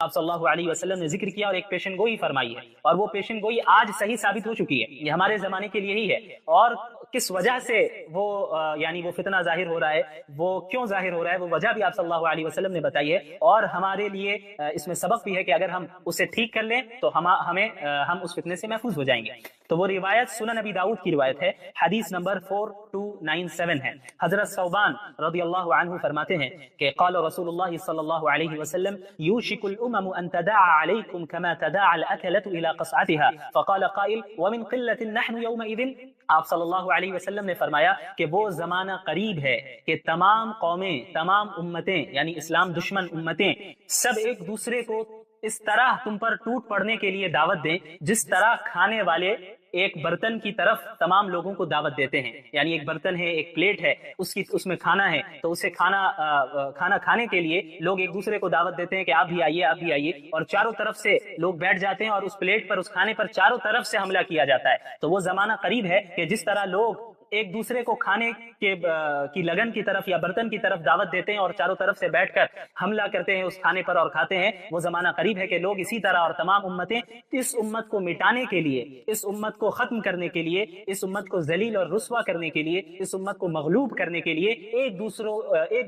آپ صلی اللہ علیہ وسلم نے ذکر کیا اور ایک پیشن گوئی فرمائی ہے، اور وہ پیشن گوئی آج صحیح ثابت ہو چکی ہے، یہ ہمارے زمانے کے لیے ہی ہے۔ اور کس وجہ سے وہ یعنی وہ فتنہ ظاہر ہو رہا ہے، وہ کیوں ظاہر ہو رہا ہے، وہ وجہ بھی آپ صلی اللہ علیہ وسلم نے بتائی ہے، اور ہمارے لیے اس میں سبق بھی ہے کہ اگر ہم اسے ٹھیک کر لیں تو ہم اس فتنے سے محفوظ ہو جائیں گے۔ تو وہ روایت سنن ابی داؤد کی روایت ہے، حدیث نمبر 4297 ہے۔ حضرت ثوبان رضی اللہ عنہ فرماتے ہیں کہ قال رسول اللہ صلی اللہ علیہ وسلم یوشک الامم ان تداعى علیکم کما تداعى الاکلۃ الى قصعتها فقال قائل ومن قلۃ نحن یومئذ۔ آپ صلی اللہ علیہ وسلم نے فرمایا کہ وہ زمانہ قریب ہے کہ تمام قومیں، تمام امتیں یعنی اسلام دشمن امتیں سب ایک دوسرے کو اس طرح تم پر ٹوٹ پڑنے کے لیے دعوت دیں جس طرح کھانے والے ایک برتن کی طرف تمام لوگوں کو دعوت دیتے ہیں۔ یعنی ایک برتن ہے، ایک پلیٹ ہے، اس میں کھانا ہے، تو اسے کھانا کھانے کے لیے لوگ ایک دوسرے کو دعوت دیتے ہیں کہ آپ بھی آئیے، آپ بھی آئیے، اور چاروں طرف سے لوگ بیٹھ جاتے ہیں اور اس پلیٹ پر، اس کھانے پر چاروں طرف سے حملہ کیا جاتا ہے۔ تو وہ زمانہ قریب ہے کہ جس طرح لوگ ایک دوسرے کو کھانے کی لگن کی طرف یا برتن کی طرف دعوت دیتے ہیں اور چاروں طرف سے بیٹھ کر حملہ کرتے ہیں اس کھانے پر اور کھاتے ہیں، وہ زمانہ قریب ہے کہ لوگ اسی طرح، اور تمام امتیں اس امت کو مٹانے کے لیے، اس امت کو ختم کرنے کے لیے، اس امت کو ذلیل اور رسوا کرنے کے لیے، اس امت کو مغلوب کرنے کے لیے ایک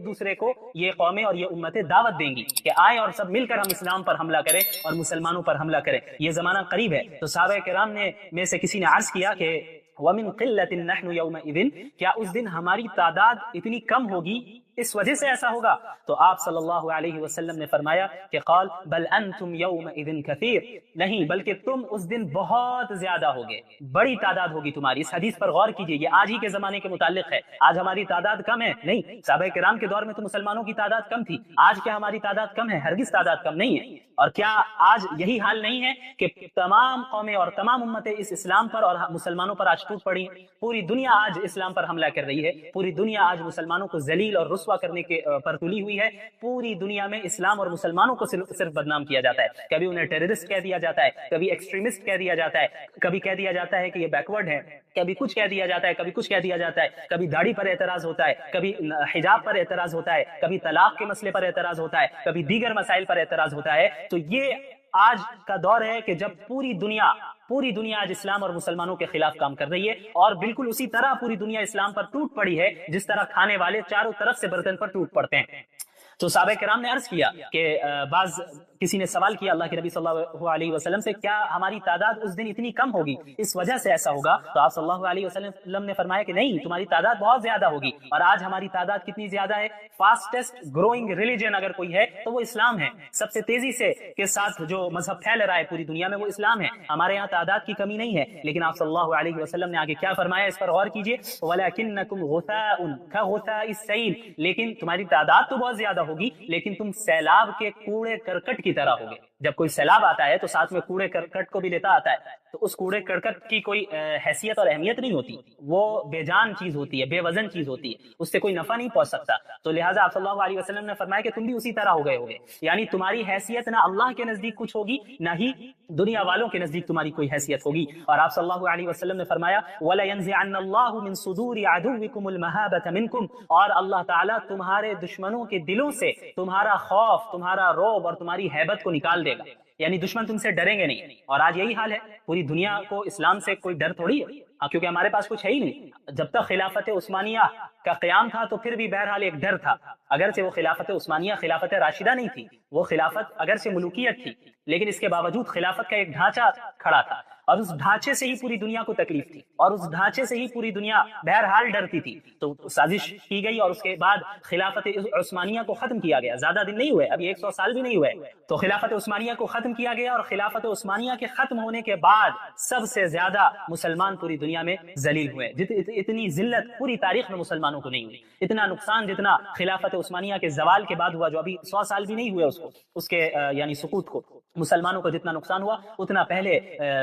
دوسرے کو یہ قومیں اور یہ امتیں دعوت دیں گی کہ آئیں اور سب مل کر ہم اسلام پر حملہ کریں اور مسلمانوں پر حملہ کریں۔ یہ زمانہ قریب ہے۔ تو صحابہ کرام میں سے کسی نے عرض کیا کہ وَمِن قِلَّةٍ نَحْنُ يَوْمَئِذٍ، کیا اس دن ہماری تعداد اتنی کم ہوگی، اس وجہ سے ایسا ہوگا؟ تو آپ صلی اللہ علیہ وسلم نے فرمایا کہ قال بل انتم یومئذ کثیر، نہیں بلکہ تم اس دن بہت زیادہ ہوگے، بڑی تعداد ہوگی تمہاری۔ اس حدیث پر غور کیجئے، یہ آج ہی کے زمانے کے متعلق ہے۔ آج ہماری تعداد کم ہے؟ نہیں، صحابہ کرام کے دور میں تو مسلمانوں کی تعداد کم تھی۔ آج کیا ہماری تعداد کم ہے؟ ہرگز تعداد کم نہیں ہے۔ اور کیا آج یہی حال نہیں ہے کہ تمام قومیں اور تمام امتیں اس اسلام پر اور مسلمانوں پر آج ٹوٹ پڑی؟ پوری دنیا آج اسلام پر حملہ کر رہی ہے، پوری دنیا آج مسلمانوں کو ذلیل اور رسوا کرنے کے پر تلی ہوئی ہے۔ پوری دنیا میں اسلام اور مسلمانوں کو صرف بدنام کیا جاتا ہے، کبھی انہیں ٹیررسٹ کہہ دیا جاتا ہے، کبھی ایکسٹریمسٹ کہہ دیا جاتا ہے، کبھی کہہ دیا جاتا ہے کہ یہ بیکورڈ ہے، کبھی کچھ کہہ دیا جاتا ہے، کبھی کچھ کہہ دیا جاتا ہے، کبھی داڑھی پر اعتراض ہوتا ہے، کبھی حجاب پر اعتراض ہوتا ہے، کبھی طلاق کے مسئلے پر اعتراض ہوتا ہے، کبھی دیگر مسائل پر اعتراض ہوتا ہے۔ تو یہ آج کا دور ہے کہ جب پوری دنیا آج اسلام اور مسلمانوں کے خلاف کام کر رہی ہے، اور بالکل اسی طرح پوری دنیا اسلام پر ٹوٹ پڑی ہے جس طرح کھانے والے چاروں طرف سے برتن پر ٹوٹ پڑتے ہیں۔ تو صحابہ کرام نے عرض کیا کہ کسی نے سوال کیا اللہ کے نبی صلی اللہ علیہ وسلم سے، کیا ہماری تعداد اس دن اتنی کم ہوگی، اس وجہ سے ایسا ہوگا؟ تو آپ صلی اللہ علیہ وسلم نے فرمایا کہ نہیں، تمہاری تعداد بہت زیادہ ہوگی۔ اور آج ہماری تعداد کتنی زیادہ ہے؟ فاسٹسٹ گروئنگ ریلیجن اگر کوئی ہے تو وہ اسلام ہے۔ سب سے تیزی سے کے ساتھ جو مذہب پھیل رہا ہے پوری دنیا میں وہ اسلام ہے۔ ہمارے یہاں تعداد کی کمی نہیں ہے، لیکن آپ صلی اللہ علیہ وسلم نے آگے کیا فرمایا، اس پر غور کیجئے، وَلَكِنَّكُمْ غُثَاءٌ كَغُثَاءِ السَّيْلِ، لیکن تمہاری تعداد تو بہت زیادہ ہوگی لیکن تم سیلاب کے کوڑے کرکٹ کی طرح ہوگے۔ جب کوئی سیلاب آتا ہے تو ساتھ میں کوڑے کرکٹ کو بھی لیتا آتا ہے، تو اس کوڑے کرکٹ کی کوئی حیثیت اور اہمیت نہیں ہوتی، وہ بے جان چیز ہوتی ہے، بے وزن چیز ہوتی ہے، اس سے کوئی نفع نہیں پہنچ سکتا۔ تو لہٰذا آپ صلی اللہ علیہ وسلم نے فرمایا کہ تم بھی اسی طرح ہو گئے ہوگے، یعنی تمہاری حیثیت نہ اللہ کے نزدیک کچھ ہوگی، نہ ہی دنیا والوں کے نزدیک تمہاری کوئی حیثیت ہوگی۔ اور آپ صلی اللہ علیہ وسلم نے فرمایا وَلَيَنزِعَنَّ اللَّهُ مِن صُدُورِ عَدُوِّكُمُ الْمَهَابَةَ مِنْكُمْ، اور اللہ تعالیٰ تمہارے دشمنوں کے دلوں سے تمہارا خوف، تمہارا رعب اور تمہاری ہیبت کو نکال دے گا، یعنی دشمن تم سے ڈریں گے نہیں۔ اور آج یہی حال ہے، پوری دنیا کو اسلام سے کوئی ڈر تھوڑی ہے، کیونکہ ہمارے پاس کچھ ہے ہی نہیں۔ جب تک خلافت عثمانیہ کا قیام تھا تو پھر بھی بہرحال ایک ڈر تھا، اگرچہ وہ خلافت عثمانیہ خلافت راشدہ نہیں تھی، وہ خلافت اگرچہ ملوکیت تھی، لیکن اس کے باوجود خلافت کا ایک ڈھانچہ کھڑا تھا، اور اس ڈھانچے سے ہی پوری دنیا کو تکلیف تھی، اور اس ڈھانچے سے ہی پوری دنیا بہرحال ڈرتی تھی۔ تو سازش کی گئی اور اس کے بعد خلافت عثمانیہ کو ختم کیا گیا۔ زیادہ دن نہیں ہوئے، ابھی 100 سال بھی نہیں ہوئے، تو خلافت عثمانیہ کو ختم کیا گیا، اور خلافت عثمانیہ کے ختم ہونے کے بعد سب سے زیادہ مسلمان پوری دنیا میں ذلیل ہوئے۔ اتنی ذلت پوری تاریخ میں مسلمانوں کو نہیں ہوئی، اتنا نقصان جتنا خلافت عثمانیہ کے زوال کے بعد ہوا، جو ابھی 100 سال بھی نہیں ہوئے اس کے یعنی سقوط کو، مسلمانوں کو جتنا نقصان ہوا اتنا پہلے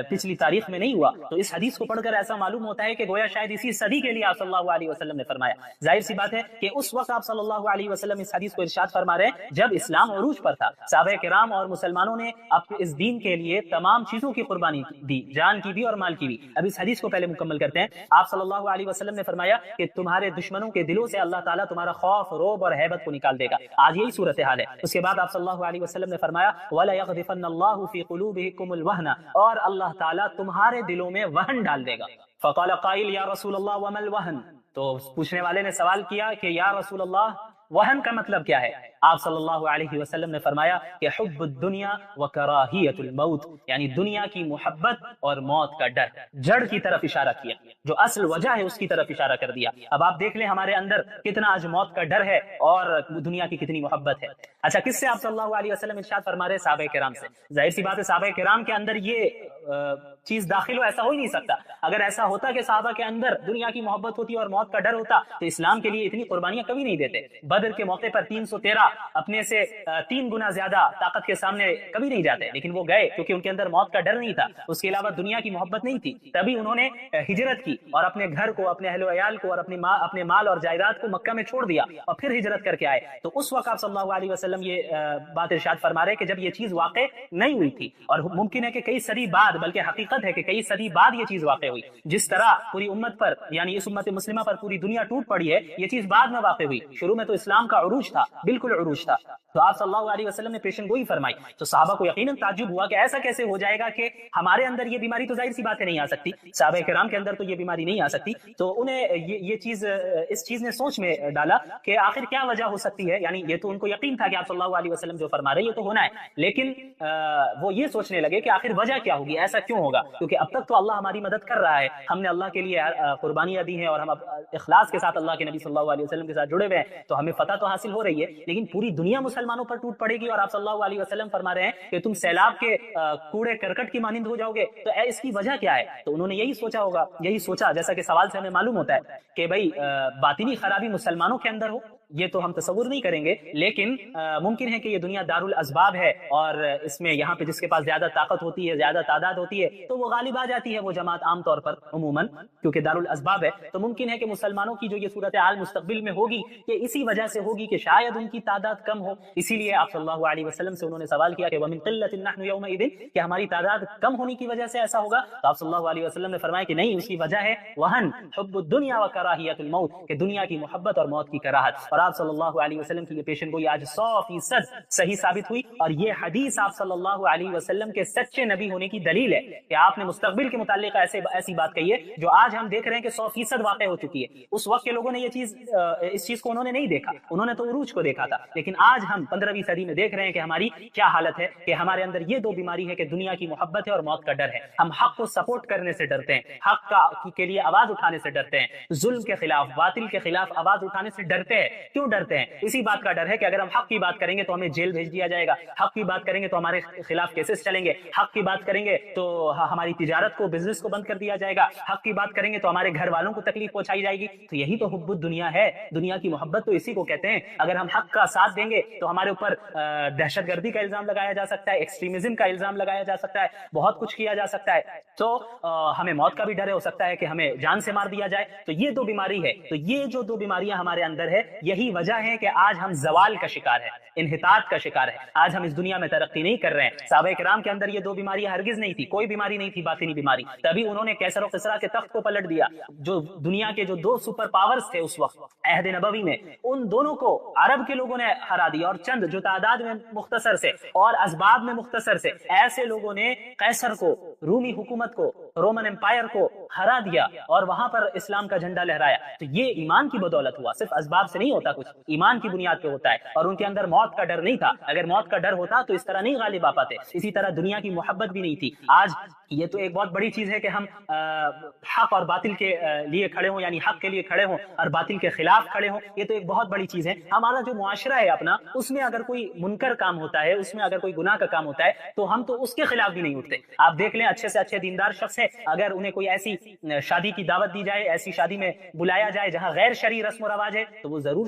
پچھلی تاریخ میں نہیں ہوا. تو اس حدیث کو پڑھ کر ایسا معلوم ہوتا ہے کہ گویا شاید اسی صدی کے لیے آپ صلی اللہ علیہ وسلم نے فرمایا. ظاہر سی بات ہے کہ اس وقت آپ صلی اللہ علیہ وسلم اس حدیث کو ارشاد فرما رہے ہیں جب اسلام عروج پر تھا. صحابہ کرام اور مسلمانوں نے اس دین کے لیے تمام چیزوں کی قربانی دی, جان کی بھی اور مال کی بھی. اب اس حدیث کو پہلے مکمل کرتے ہیں. آپ صلی اللہ علیہ وسلم نے فرمایا کہ تمہارے دشمنوں کے دلوں سے اللہ تعالیٰ تمہارا خوف, روب اور ہیبت کو نکال دے گا. آج یہی صورتحال ہے. اس کے بعد آپ صلی اللہ علیہ وسلم نے فرمایا وَلَا يَغْذِفَنَّ اللَّهُ فِي قُلُوبِكُمُ الْوَهْنَ, اور اللہ تعالیٰ تمہارے دلوں میں وہن ڈال دے گا. فَقَالَ قَائِلٌ يَا رَسُولَ اللَّهِ وَمَا الْوَهْنُ, تو پوچھنے والے نے سوال کیا کہ یا رسول اللہ وہن کا مطلب کیا ہے؟ آپ صلی اللہ علیہ وسلم نے فرمایا کہ حب الدنیا و کراہیت الموت, یعنی دنیا کی محبت اور موت کا ڈر. جڑ کی طرف اشارہ کیا, جو اصل وجہ ہے اس کی طرف اشارہ کر دیا. اب آپ دیکھ لیں ہمارے اندر کتنا آج موت کا ڈر ہے اور دنیا کی کتنی محبت ہے. اچھا, کس سے آپ صلی اللہ علیہ وسلم ارشاد فرما رہے؟ صحابہ کرام سے. ظاہر سی بات ہے صحابہ کرام کے اندر یہ چیز داخل ہو, ایسا ہو ہی نہیں سکتا. اگر ایسا ہوتا کہ صحابہ کے اندر دنیا کی محبت ہوتی اور موت کا ڈر ہوتا تو اسلام کے لیے اتنی قربانیاں کبھی نہیں دیتے. بدر کے موقع پر 313 اپنے سے 3 گنا زیادہ طاقت کے سامنے کبھی نہیں جاتے, لیکن وہ گئے کیونکہ ان کے اندر موت کا ڈر نہیں تھا. اس کے علاوہ دنیا کی محبت نہیں تھی, تبھی انہوں نے ہجرت کی اور اپنے گھر کو, اپنے اہل و عیال کو اور اپنے مال اور جائیداد کو مکہ میں چھوڑ دیا اور پھر ہجرت کر کے آئے. تو اس وقت آپ صلی اللہ علیہ وسلم یہ بات ارشاد فرما رہے کہ جب یہ چیز واقع نہیں ہوئی تھی, اور ممکن ہے کہ کئی صدی بعد, بلکہ حقیقت ہے کہ کئی صدی بعد یہ چیز واقع ہوئی. جس طرح پوری امت پر, یعنی اس امت مسلمہ پر پوری دنیا ٹوٹ پڑی ہے, یہ چیز بعد میں واقع ہوئی. شروع میں تو اسلام کا عروج تھا, بالکل عروج تھا. تو آپ صلی اللہ علیہ وسلم نے پیشن گوئی فرمائی. تو صحابہ کو یقیناً تعجب ہوا کہ ایسا کیسے ہو جائے گا کہ ہمارے اندر یہ بیماری, تو ظاہر سی بات ہے نہیں آ سکتی, صحابہ کرام کے اندر تو یہ بیماری نہیں آ سکتی. تو انہیں یہ چیز, اس چیز نے سوچ میں ڈالا کہ آخر کیا وجہ ہو سکتی ہے. یعنی یہ تو ان کو یقین تھا کہ آپ صلی اللہ علیہ وسلم جو فرما رہے ہیں یہ تو ہونا ہے, لیکن وہ یہ سوچنے لگے کہ آخر وجہ کیا ہوگی, ایسا کیوں ہوگا, کیونکہ اب تک تو اللہ ہماری مدد کر رہا ہے, ہم نے اللہ کے لیے قربانیاں دی ہیں اور ہم اخلاص کے ساتھ اللہ کے نبی صلی اللہ علیہ وسلم کے ساتھ جڑے ہوئے ہیں, تو ہمیں فتح تو حاصل ہو رہی ہے, لیکن پوری دنیا مسلمانوں پر ٹوٹ پڑے گی اور آپ صلی اللہ علیہ وسلم فرما رہے ہیں کہ تم سیلاب کے کوڑے کرکٹ کی مانند ہو جاؤ گے, تو اس کی وجہ کیا ہے؟ تو انہوں نے یہی سوچا ہوگا, یہی سوچا جیسا کہ سوال سے ہمیں معلوم ہوتا ہے کہ بھائی باطنی خرابی مسلمانوں کے اندر ہو, یہ تو ہم تصور نہیں کریں گے, لیکن ممکن ہے کہ یہ دنیا دار الاسباب ہے اور اس میں یہاں پہ جس کے پاس زیادہ طاقت ہوتی ہے, زیادہ تعداد ہوتی ہے, تو وہ غالب آ جاتی ہے وہ جماعت عام طور پر عموماً, کیونکہ دار الاسباب ہے. تو ممکن ہے کہ مسلمانوں کی جو یہ صورتحال مستقبل میں ہوگی یہ اسی وجہ سے ہوگی کہ شاید ان کی تعداد کم ہو. اسی لیے آپ صلی اللہ علیہ وسلم سے انہوں نے سوال کیا کہ وَمِن قِلَّةٍ نَحْنُ يَوْمَئِذٍ, کہ ہماری تعداد کم ہونے کی وجہ سے ایسا ہوگا. تو آپ صلی اللہ علیہ وسلم نے فرمایا کہ نہیں, اس کی وجہ ہے وہن, حب الدنیا و کراہیت الموت, کہ دنیا کی محبت اور موت کی کراہت. اور آپ صلی اللہ علیہ وسلم کی یہ پیشن گوئی آج 100% صحیح ثابت ہوئی, اور یہ حدیث آپ صلی اللہ علیہ وسلم کے سچے نبی ہونے کی دلیل ہے کہ آپ نے مستقبل کے متعلق ایسی بات کہی ہے جو آج ہم دیکھ رہے ہیں کہ 100% واقع ہو چکی ہے. اس وقت کے لوگوں نے یہ چیز, اس چیز کو انہوں نے نہیں دیکھا, انہوں نے تو عروج کو دیکھا تھا, لیکن آج ہم 15ویں صدی میں دیکھ رہے ہیں کہ ہماری کیا حالت ہے, کہ ہمارے اندر یہ دو بیماری ہے کہ دنیا کی محبت ہے اور موت کا ڈر ہے. ہم حق کو سپورٹ کرنے سے ڈرتے ہیں, حق کے لیے آواز اٹھانے سے ڈرتے ہیں, ظلم کے خلاف, باطل کے خلاف آواز اٹھانے سے ڈرتے ہیں. کیوں ڈرتے ہیں؟ اسی بات کا ڈر ہے کہ اگر ہم حق کی بات کریں گے تو ہمیں جیل بھیج دیا جائے گا, حق کی بات کریں گے تو ہمارے خلاف کیسز چلیں گے, حق کی بات کریں گے تو ہماری تجارت کو, بزنس کو بند کر دیا جائے گا, حق کی بات کریں گے تو ہمارے گھر والوں کو تکلیف پہنچائی جائے گی. تو یہی تو حب الدنیا ہے, دنیا کی محبت تو اسی کو کہتے ہیں. اگر ہم حق کا ساتھ دیں گے تو ہمارے اوپر دہشت گردی کا الزام لگایا جا سکتا ہے, ایکسٹریمزم کا الزام لگایا جا سکتا ہے, بہت کچھ کیا جا سکتا ہے. تو ہمیں موت کا بھی ڈر ہو سکتا ہے کہ ہمیں جان سے مار دیا جائے. تو یہ دو بیماری ہے, تو یہ جو دو بیماریاں ہمارے اندر ہے, یہی وجہ ہے کہ آج ہم زوال کا شکار ہے, انحطاط کا شکار ہے. آج ہم اس دنیا میں ترقی نہیں کر رہے ہیں. صحابہ کرام کے اندر یہ دو بیماریاں ہرگز نہیں تھی, کوئی بیماری نہیں تھی باطنی بیماری, تبھی انہوں نے کیسر و قصرا کے تخت کو پلٹ دیا. جو دنیا کے جو دو سپر پاورز تھے اس وقت عہد نبوی میں, ان دونوں کو عرب کے لوگوں نے ہرا دیا, اور چند جو تعداد میں مختصر سے اور اسباب میں مختصر سے ایسے لوگوں نے قیصر کو, رومی حکومت کو, رومن امپائر کو ہرا دیا اور وہاں پر اسلام کا جھنڈا لہرایا. تو یہ ایمان کی بدولت ہوا, صرف اسباب سے نہیں ہوتا کچھ, ایمان کی بنیاد پہ ہوتا ہے. اور ان کے اندر موت کا ڈر نہیں تھا, اگر موت کا ڈر ہوتا تو اس طرح نہیں غالب آ پاتے. اسی طرح دنیا کی محبت بھی نہیں تھی. آج یہ تو ایک بہت بڑی چیز ہے کہ ہم حق اور باطل کے لیے کھڑے ہوں, یعنی حق کے لیے کھڑے ہوں اور باطل کے خلاف کھڑے ہوں, یہ تو ایک بہت بڑی چیز ہے. ہمارا جو معاشرہ ہے اپنا, اس میں اگر کوئی منکر کام ہوتا ہے, اس میں اگر کوئی گناہ کا کام ہوتا ہے, تو ہم تو اس کے خلاف بھی نہیں اٹھتے. آپ دیکھ لیں, اچھے سے اچھے دیندار شخص ہے, اگر انہیں کوئی ایسی شادی کی دعوت دی جائے, ایسی شادی میں بلایا جائے جہاں غیر شرعی رسم و رواج ہے, تو وہ ضرور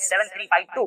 7352,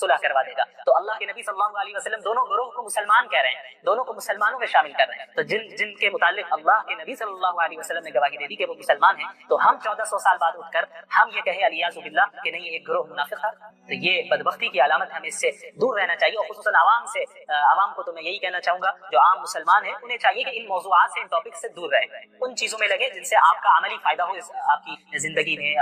صلح کروا دے گا. تو اللہ کے نبی صلی اللہ علیہ وسلم دونوں گروہ کو مسلمان کہہ رہے ہیں، دونوں کو مسلمانوں میں شامل کر رہے ہیں. تو جن کے متعلق اللہ کے نبی صلی اللہ علیہ وسلم نے گواہی دے دی کہ وہ مسلمان ہیں، تو ہم 1400 سال بعد اٹھ کر ہم یہ کہیں الیاذ باللہ کہ نہیں ایک گروہ منافق ہے، تو یہ بدبختی کی علامت. ہمیں اس سے دور رہنا چاہیے. اور خصوصاً عوام کو تو میں یہی کہنا چاہوں گا جو عام مسلمان ہیں، انہیں چاہیے کہ ان موضوعات سے، ان ٹاپک سے دور رہے، ان چیزوں میں لگے جن سے آپ کا عملی فائدہ ہو، آپ کی زندگی میں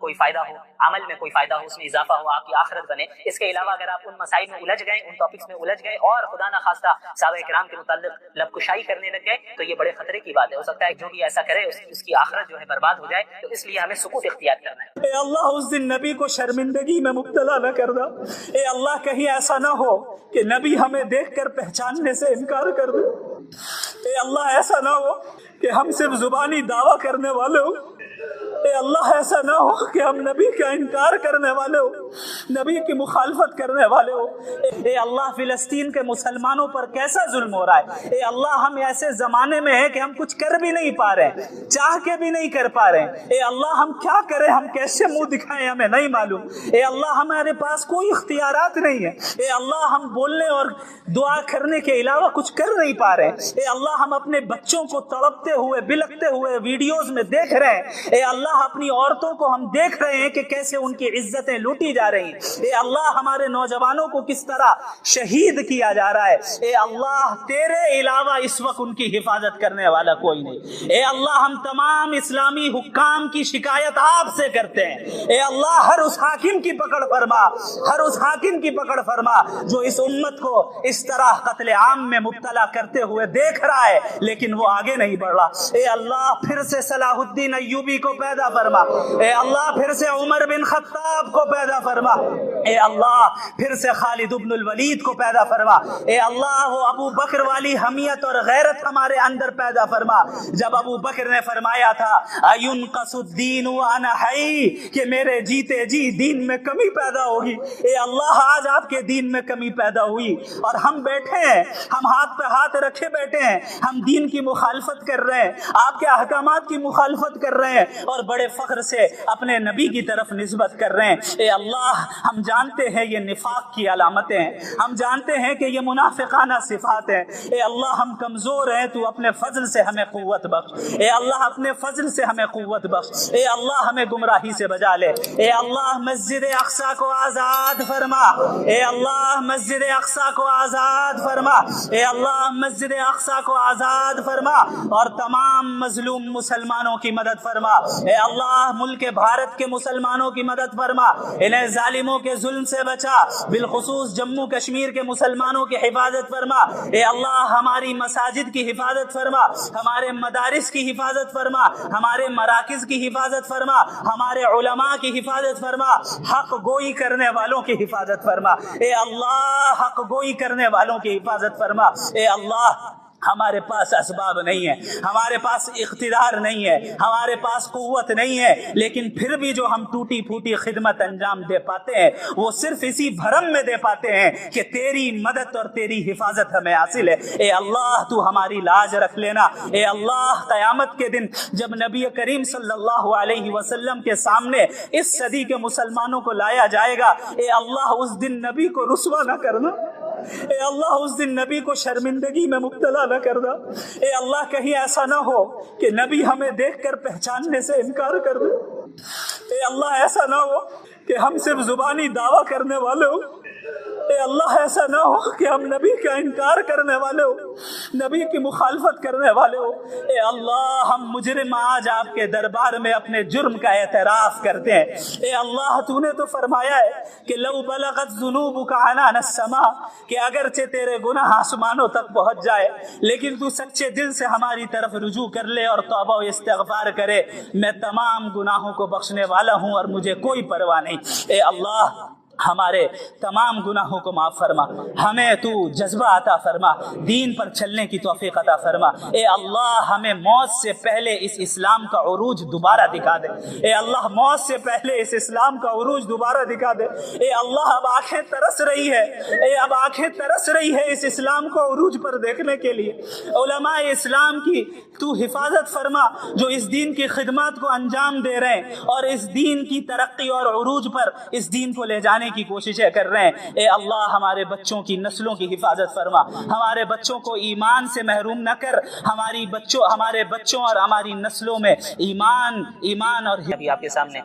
کوئی فائدہ ہو، عمل میں کوئی فائدہ ہو، اس میں اضافہ ہو، آپ کی آخرت بنے. اس کے علاوہ اگر آپ ان مسائل میں الجھ گئے، ان ٹاپکس میں الجھ گئے اور خدا نخواستہ صحابہ کرام کے متعلق لب کشائی کرنے لگ گئے، تو یہ بڑے خطرے کی بات ہے. ہو سکتا ہے جو بھی ایسا کرے اس کی آخرت جو ہے برباد ہو جائے. تو اس لیے ہمیں سکوت اختیار کرنا ہے. اے اللہ اس دن نبی کو شرمندگی میں مبتلا نہ کرنا. اے اللہ کہیں ایسا نہ ہو کہ نبی ہمیں دیکھ کر پہچاننے سے انکار کر دے. اے اللہ ایسا نہ ہو کہ ہم صرف زبانی دعویٰ کرنے والے ہوں. اے اللہ ایسا نہ ہو کہ ہم نبی کا انکار کرنے والے ہو، نبی کی مخالفت کرنے والے ہو. اے اللہ فلسطین کے مسلمانوں پر کیسا ظلم ہو رہا ہے. اے اللہ ہم ایسے زمانے میں ہیں کہ ہم کچھ کر بھی نہیں پا رہے، چاہ کے بھی نہیں کر پا رہے. اے اللہ ہم کیا کریں، ہم کیسے منہ دکھائیں ہمیں نہیں معلوم. اے اللہ ہمارے پاس کوئی اختیارات نہیں ہے. اے اللہ ہم بولنے اور دعا کرنے کے علاوہ کچھ کر نہیں پا رہے. اے اللہ ہم اپنے بچوں کو تڑپتے ہوئے بلکتے ہوئے ویڈیوز میں دیکھ رہے ہیں. اے اللہ اپنی عورتوں کو ہم دیکھ رہے ہیں کہ کیسے ان کی عزتیں لوٹی جا رہی ہیں. اے اللہ ہمارے نوجوانوں کو کس طرح شہید کیا جا رہا ہے. اے اللہ تیرے علاوہ اس وقت ان کی حفاظت کرنے والا کوئی نہیں. اے اللہ ہم تمام اسلامی حکام کی شکایت آپ سے کرتے ہیں. اے اللہ ہر اس حاکم کی پکڑ فرما، ہر اس حاکم کی پکڑ فرما جو اس امت کو اس طرح قتل عام میں مبتلا کرتے ہوئے دیکھ رہا ہے لیکن وہ آگے نہیں بڑھ رہا. اے اللہ پھر سے صلاح الدین ایوبی کو پیدا فرما. اے اللہ پھر سے عمر بن خطاب کو پیدا فرما. اے اللہ پھر سے خالد بن الولید کو پیدا فرما. اے اللہ وہ ابو بکر والی حمیت اور غیرت ہمارے اندر پیدا فرما. جب ابو بکر نے فرمایا تھا اَيُنْقَصُ الدِّينُ وَأَنَا حَيٌّ کہ میرے جیتے جی دین میں کمی پیدا ہوگی. اے اللہ آج آپ کے دین میں کمی پیدا ہوئی اور ہم بیٹھے ہیں، ہم ہاتھ پہ ہاتھ رکھے بیٹھے ہیں، ہم دین کی مخالفت کر رہے ہیں، آپ کے احکامات کی مخالفت کر رہے ہیں اور بڑے فخر سے اپنے نبی کی طرف نسبت کر رہے ہیں. اے اللہ ہم جانتے ہیں یہ نفاق کی علامتیں ہیں، ہم جانتے ہیں کہ یہ منافقانہ صفات ہیں. اے اللہ ہم کمزور ہیں، تو اپنے فضل سے ہمیں قوت بخش. اے اللہ اپنے فضل سے ہمیں قوت بخش. اے اللہ ہمیں گمراہی سے بچا لے. اے اللہ مسجد اقصی کو آزاد فرما. اے اللہ مسجد اقصی کو آزاد فرما. اے اللہ مسجد اقصی کو آزاد فرما اور تمام مظلوم مسلمانوں کی مدد فرما. اے اللہ ملک بھارت کے مسلمانوں کی مدد فرما، انہیں ظالموں کے ظلم سے بچا، بالخصوص جموں کشمیر کے مسلمانوں کی حفاظت فرما. اے اللہ ہماری مساجد کی حفاظت فرما، ہمارے مدارس کی حفاظت فرما، ہمارے مراکز کی حفاظت فرما، ہمارے علماء کی حفاظت فرما، حق گوئی کرنے والوں کی حفاظت فرما. اے اللہ حق گوئی کرنے والوں کی حفاظت فرما. اے اللہ ہمارے پاس اسباب نہیں ہے، ہمارے پاس اقتدار نہیں ہے، ہمارے پاس قوت نہیں ہے، لیکن پھر بھی جو ہم ٹوٹی پھوٹی خدمت انجام دے پاتے ہیں وہ صرف اسی بھرم میں دے پاتے ہیں کہ تیری مدد اور تیری حفاظت ہمیں حاصل ہے. اے اللہ تو ہماری لاج رکھ لینا. اے اللہ قیامت کے دن جب نبی کریم صلی اللہ علیہ وسلم کے سامنے اس صدی کے مسلمانوں کو لایا جائے گا، اے اللہ اس دن نبی کو رسوا نہ کرنا. اے اللہ اس دن نبی کو شرمندگی میں مبتلا نہ کرنا. اے اللہ کہیں ایسا نہ ہو کہ نبی ہمیں دیکھ کر پہچاننے سے انکار کر دے. اے اللہ ایسا نہ ہو کہ ہم صرف زبانی دعویٰ کرنے والے ہوں. اے اللہ ایسا نہ ہو کہ ہم نبی کا انکار کرنے والے ہو، نبی کی مخالفت کرنے والے ہو. اے اللہ ہم مجرم آج آپ کے دربار میں اپنے جرم کا اعتراف کرتے ہیں. اے اللہ تو نے تو فرمایا ہے کہ لو بلغت ذنوبک عنان السماء کہ اگرچہ تیرے گناہ آسمانوں تک پہنچ جائے لیکن تو سچے دل سے ہماری طرف رجوع کر لے اور توبہ و استغفار کرے، میں تمام گناہوں کو بخشنے والا ہوں اور مجھے کوئی پرواہ نہیں. اے اللہ ہمارے تمام گناہوں کو معاف فرما، ہمیں تو جذبہ عطا فرما، دین پر چلنے کی توفیق عطا فرما۔ اے اللہ ہمیں موت سے پہلے اس اسلام کا عروج دوبارہ دکھا دے، اے اللہ موت سے پہلے اس اسلام کا عروج دوبارہ دکھا دے۔ اے اللہ اب آنکھیں ترس رہی ہے، اب آنکھیں ترس رہی ہے اس اسلام کو عروج پر دیکھنے کے لیے۔ علماء اسلام کی تو حفاظت فرما جو اس دین کی خدمات کو انجام دے رہے ہیں اور اس دین کی ترقی اور عروج پر اس دین کو لے جانے کی کوششیں کر رہے ہیں۔ اے اللہ ہمارے بچوں کی نسلوں کی حفاظت فرما، ہمارے بچوں کو ایمان سے محروم نہ کر، ہمارے بچوں اور ہماری نسلوں میں ایمان اور ابھی آپ کے سامنے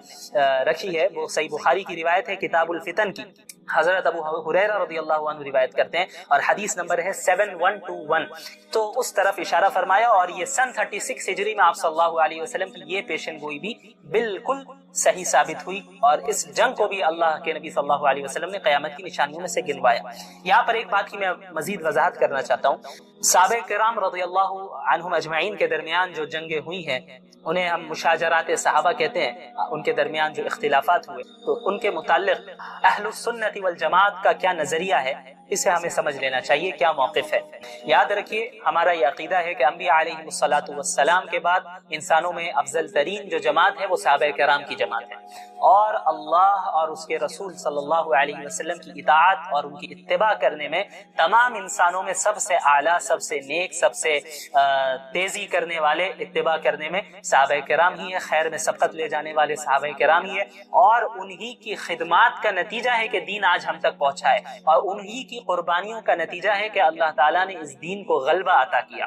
رکھی ہے، وہ صحیح بخاری کی روایت ہے کتاب الفتن کی۔ حضرت ابو ہریرہ رضی اللہ عنہ روایت کرتے ہیں اور حدیث نمبر ہے 7121۔ تو اس طرف اشارہ فرمایا، اور یہ سن 36 ہجری میں آپ صلی اللہ علیہ وسلم کی یہ پیشن گوئی بھی بالکل صحیح ثابت ہوئی، اور اس جنگ کو بھی اللہ کے نبی صلی اللہ علیہ وسلم نے قیامت کی نشانیوں میں سے گنوایا۔ یہاں پر ایک بات کی میں مزید وضاحت کرنا چاہتا ہوں، صحابہ کرام رضی اللہ عنہم اجمعین کے درمیان جو جنگیں ہوئی ہیں انہیں ہم مشاجرات صحابہ کہتے ہیں، ان کے درمیان جو اختلافات ہوئے تو ان کے متعلق اہل السنت والجماعت کا کیا نظریہ ہے، اسے ہمیں سمجھ لینا چاہیے، کیا موقف ہے۔ یاد رکھیے ہمارا یہ عقیدہ ہے کہ انبیاء علیہ الصلاۃ والسلام کے بعد انسانوں میں افضل ترین جو جماعت ہے وہ صحابہ کرام کی جماعت ہے، اور اللہ اور اس کے رسول صلی اللہ علیہ وسلم کی اطاعت اور ان کی اتباع کرنے میں تمام انسانوں میں سب سے اعلیٰ، سب سے نیک، سب سے تیزی کرنے والے اتباع کرنے میں صحابہ کرام ہی ہے، خیر میں سبقت لے جانے والے صحابہ کرام ہی ہے، اور انہی کی خدمات کا نتیجہ ہے کہ دین آج ہم تک پہنچا ہے، اور انہی کی قربانیوں کا نتیجہ ہے کہ اللہ تعالیٰ نے اس دین کو غلبہ عطا کیا۔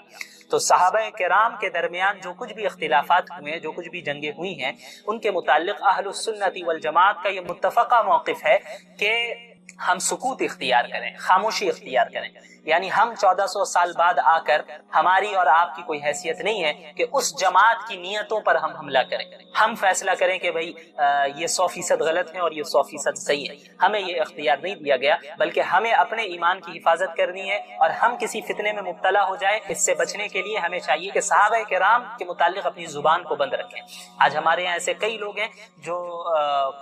تو صحابہ کرام کے درمیان جو کچھ بھی اختلافات ہوئے، جو کچھ بھی جنگیں ہوئی ہیں، ان کے متعلق اہل السنت والجماعت کا یہ متفقہ موقف ہے کہ ہم سکوت اختیار کریں، خاموشی اختیار کریں، یعنی ہم 1400 سال بعد آ کر ہماری اور آپ کی کوئی حیثیت نہیں ہے کہ اس جماعت کی نیتوں پر ہم حملہ کریں، ہم فیصلہ کریں کہ بھئی یہ 100% غلط ہے اور یہ 100% صحیح ہے۔ ہمیں یہ اختیار نہیں دیا گیا، بلکہ ہمیں اپنے ایمان کی حفاظت کرنی ہے، اور ہم کسی فتنے میں مبتلا ہو جائے اس سے بچنے کے لیے ہمیں چاہیے کہ صحابہ کرام کے متعلق اپنی زبان کو بند رکھیں۔ آج ہمارے یہاں ایسے کئی لوگ ہیں جو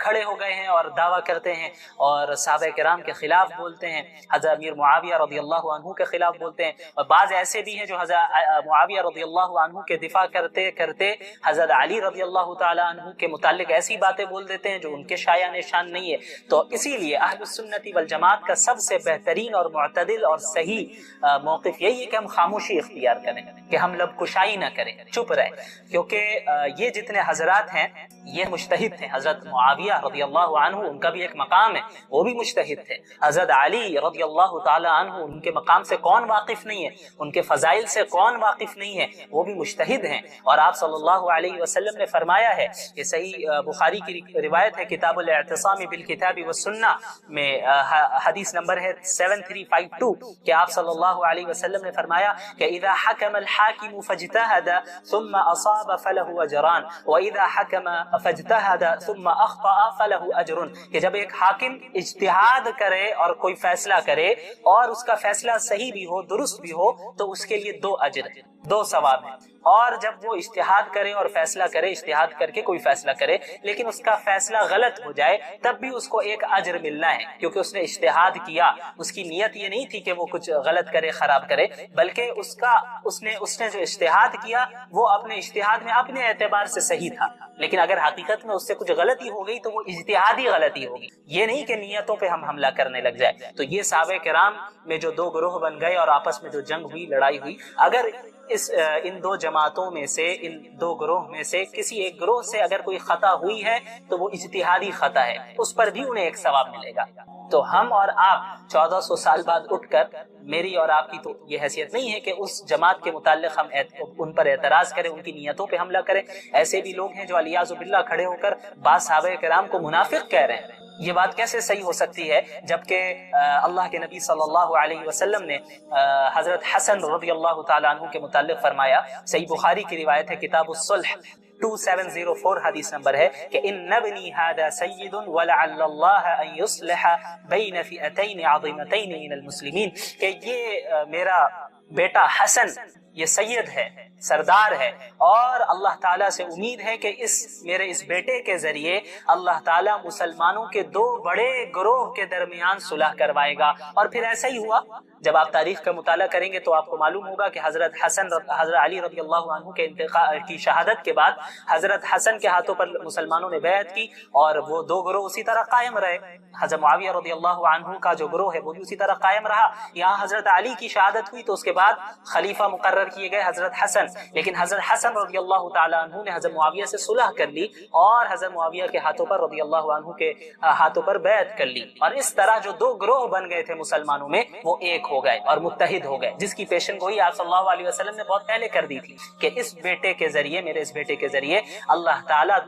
کھڑے ہو گئے ہیں اور دعویٰ کرتے ہیں اور صحابہ کرام کے خلاف بولتے ہیں، حضرت امیر معاویہ رضی اللہ عنہ کے خلاف بولتے ہیں، اور بعض ایسے بھی ہیں جو حضرت معاویہ رضی اللہ عنہ کے دفاع کرتے کرتے حضرت علی رضی اللہ تعالی عنہ کے متعلق ایسی باتیں بول دیتے ہیں جو ان کے شایع نشان نہیں ہے۔ تو اسی لیے اہل السنت والجماعت کا سب سے بہترین اور معتدل اور صحیح موقف یہی ہے کہ ہم خاموشی اختیار کریں، کہ ہم لب کشائی نہ کریں، چپ رہیں، کیونکہ یہ جتنے حضرات ہیں یہ مجتہد تھے۔ حضرت معاویہ رضی اللہ عنہ ان کا بھی ایک مقام ہے، وہ بھی مجتہد تھے۔ حضرت علی رضی اللہ تعالی عنہ ان کے مقام سے کون واقف نہیں ہے، ان کے فضائل سے کون واقف نہیں ہے، وہ بھی مجتہد ہیں۔ اور آپ صلی اللہ علیہ وسلم نے فرمایا ہے، یہ صحیح بخاری کی روایت ہے کتاب الاعتصام بالکتاب والسنہ میں، حدیث نمبر ہے 7352، کہ آپ صلی اللہ علیہ وسلم نے فرمایا کہ اذا حکم الحاکم فاجتہد ثم اصاب فلہ اجران واذا حکم فاجتہد ثم اخطأ فلہ اجر، کہ جب ایک حاکم اجتہاد کرے اور کوئی فیصلہ کرے اور اس کا فیصلہ صحیح بھی ہو، درست بھی ہو، تو اس کے لیے 2 اجر ہیں، 2 ثواب ہیں، اور جب وہ اجتہاد کرے اور فیصلہ کرے، اجتہاد کر کے کوئی فیصلہ کرے لیکن اس کا فیصلہ غلط ہو جائے تب بھی اس کو 1 اجر ملنا ہے، کیونکہ اس نے اجتہاد کیا، اس کی نیت یہ نہیں تھی کہ وہ کچھ غلط کرے، خراب کرے، بلکہ اس نے جو اجتہاد کیا وہ اپنے اجتہاد میں اپنے اعتبار سے صحیح تھا، لیکن اگر حقیقت میں اس سے کچھ غلطی ہو گئی تو وہ اجتہادی غلطی ہوگی، یہ نہیں کہ نیتوں پہ ہم حملہ کرنے لگ جائے۔ تو یہ صحابہ کرام میں جو 2 گروہ بن گئے اور آپس میں جو جنگ ہوئی، لڑائی ہوئی، اگر ان 2 جماعتوں میں سے، ان 2 گروہ میں سے کسی ایک گروہ سے اگر کوئی خطا ہوئی ہے تو وہ اجتہادی خطا ہے، اس پر بھی انہیں 1 ثواب ملے گا۔ تو ہم اور آپ 1400 سال بعد اٹھ کر، میری اور آپ کی تو یہ حیثیت نہیں ہے کہ اس جماعت کے متعلق ہم ان پر اعتراض کریں، ان کی نیتوں پہ حملہ کریں۔ ایسے بھی لوگ ہیں جو علیاذ باللہ کھڑے ہو کر بعض صحابہ کرام کو منافق کہہ رہے ہیں۔ یہ بات کیسے صحیح ہو سکتی ہے جبکہ اللہ کے نبی صلی اللہ علیہ وسلم نے حضرت حسن رضی اللہ تعالیٰ عنہ کے متعلق فرمایا، صحیح بخاری کی روایت ہے کتاب الصلح 2704 حدیث نمبر ہے کہ ان ابنی هذا سید ولعل اللہ ان یصلح بین فئتین عظیمتین من المسلمین، کہ یہ میرا بیٹا حسن یہ سید ہے، سردار ہے، اور اللہ تعالیٰ سے امید ہے کہ میرے اس بیٹے کے ذریعے اللہ تعالیٰ مسلمانوں کے دو بڑے گروہ کے درمیان صلح کروائے گا۔ اور پھر ایسا ہی ہوا۔ جب آپ تاریخ کا مطالعہ کریں گے تو آپ کو معلوم ہوگا کہ حضرت علی رضی اللہ عنہ کے انتقال کی شہادت کے بعد حضرت حسن کے ہاتھوں پر مسلمانوں نے بیعت کی، اور وہ دو گروہ اسی طرح قائم رہے۔ حضرت معاویہ رضی اللہ عنہ کا جو گروہ ہے وہ بھی اسی طرح قائم رہا۔ یہاں حضرت علی کی شہادت ہوئی تو اس کے بعد خلیفہ مقرر کیے گئے حضرت حسن، لیکن حضرت حسن رضی اللہ تعالی عنہ نے حضرت معاویہ سے صلح کر لی اور حضرت معاویہ کے ہاتھوں پر رضی اللہ عنہ کے ہاتھوں پر بیعت کر لی، اور اس طرح جو دو گروہ بن گئے تھے مسلمانوں میں وہ ایک ہو گئے اور متحد ہو گئے، جس کی پیشن گوئی آپ صلی اللہ علیہ وسلم نے بہت پہلے کر دی تھی کہ اس بیٹے کے ذریعے، میرے اس بیٹے کے ذریعے اللہ تعالیٰ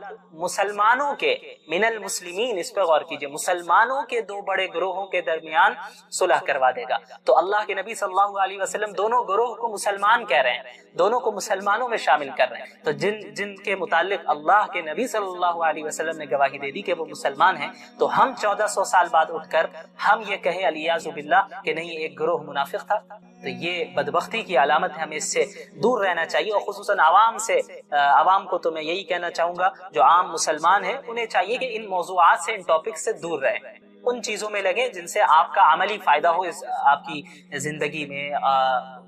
مسلمانوں کے من المسلمین، اس پہ غور کیجئے، مسلمانوں کے دو بڑے گروہوں کے درمیان صلح کروا دے گا۔ تو اللہ کے نبی صلی اللہ علیہ وسلم دونوں گروہ کو مسلمان کہہ رہے ہیں، دونوں کو مسلمانوں میں شامل کر رہے ہیں۔ تو جن کے متعلق اللہ کے نبی صلی اللہ علیہ وسلم نے گواہی دے دی کہ وہ مسلمان ہیں، تو ہم 1400 سال بعد اٹھ کر ہم یہ کہیں علیاذ باللہ کہ نہیں ایک گروہ منافق تھا، تو یہ بدبختی کی علامت ہے۔ ہمیں اس سے دور رہنا چاہیے، اور خصوصاً عوام کو تو میں یہی کہنا چاہوں گا جو عام مسلمان ہیں، انہیں چاہیے کہ ان موضوعات سے، ان ٹاپک سے دور رہیں، ان چیزوں میں لگیں جن سے آپ کا عملی فائدہ ہو، آپ کی زندگی میں